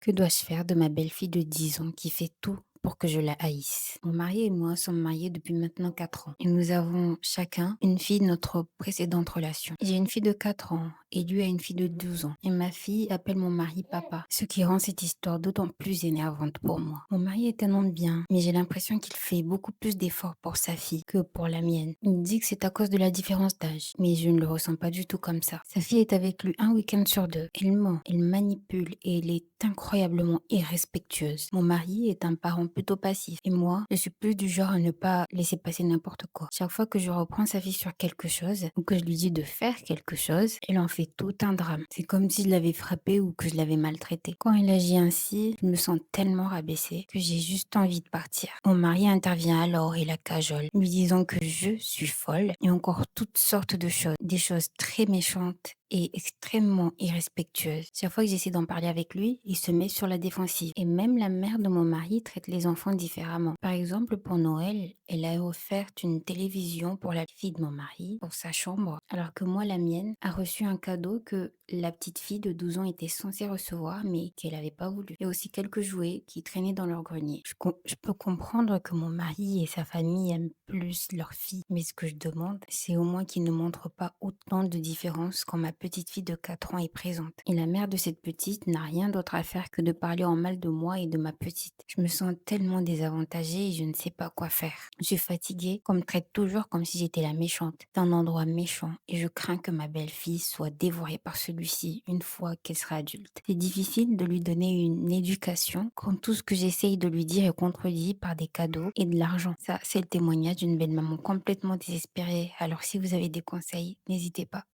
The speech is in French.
Que dois-je faire de ma belle-fille de 10 ans qui fait tout pour que je la haïsse? Mon mari et moi sommes mariés depuis maintenant 4 ans et nous avons chacun une fille de notre précédente relation. J'ai une fille de 4 ans et lui a une fille de 12 ans et ma fille appelle mon mari papa, ce qui rend cette histoire d'autant plus énervante pour moi. Mon mari est un homme bien, mais j'ai l'impression qu'il fait beaucoup plus d'efforts pour sa fille que pour la mienne. Il dit que c'est à cause de la différence d'âge, mais je ne le ressens pas du tout comme ça. Sa fille est avec lui un week-end sur deux. Elle ment, elle manipule et elle est incroyablement irrespectueuse. Mon mari est un parent plutôt passif et moi, je suis plus du genre à ne pas laisser passer n'importe quoi. Chaque fois que je reprends sa fille sur quelque chose ou que je lui dis de faire quelque chose, elle en fait tout un drame. C'est comme si je l'avais frappée ou que je l'avais maltraitée. Quand elle agit ainsi, je me sens tellement rabaissée que j'ai juste envie de partir. Mon mari intervient alors et la cajole, lui disant que je suis folle et encore toutes sortes de choses. Des choses très méchantes et extrêmement irrespectueuse. Chaque fois que j'essaie d'en parler avec lui, il se met sur la défensive. Et même la mère de mon mari traite les enfants différemment. Par exemple, pour Noël, elle a offert une télévision pour la fille de mon mari, pour sa chambre, alors que moi, la mienne, a reçu un cadeau que la petite fille de 12 ans était censée recevoir, mais qu'elle n'avait pas voulu. Et aussi quelques jouets qui traînaient dans leur grenier. Je peux comprendre que mon mari et sa famille aiment plus leur fille, mais ce que je demande, c'est au moins qu'ils ne montrent pas autant de différence quand ma petite fille de 4 ans est présente. Et la mère de cette petite n'a rien d'autre à faire que de parler en mal de moi et de ma petite. Je me sens tellement désavantagée et je ne sais pas quoi faire. Je suis fatiguée, qu'on me traite toujours comme si j'étais la méchante. C'est un endroit méchant et je crains que ma belle-fille soit dévorée par celui-ci une fois qu'elle sera adulte. C'est difficile de lui donner une éducation quand tout ce que j'essaye de lui dire est contredit par des cadeaux et de l'argent. Ça, c'est le témoignage d'une belle maman complètement désespérée. Alors si vous avez des conseils, n'hésitez pas.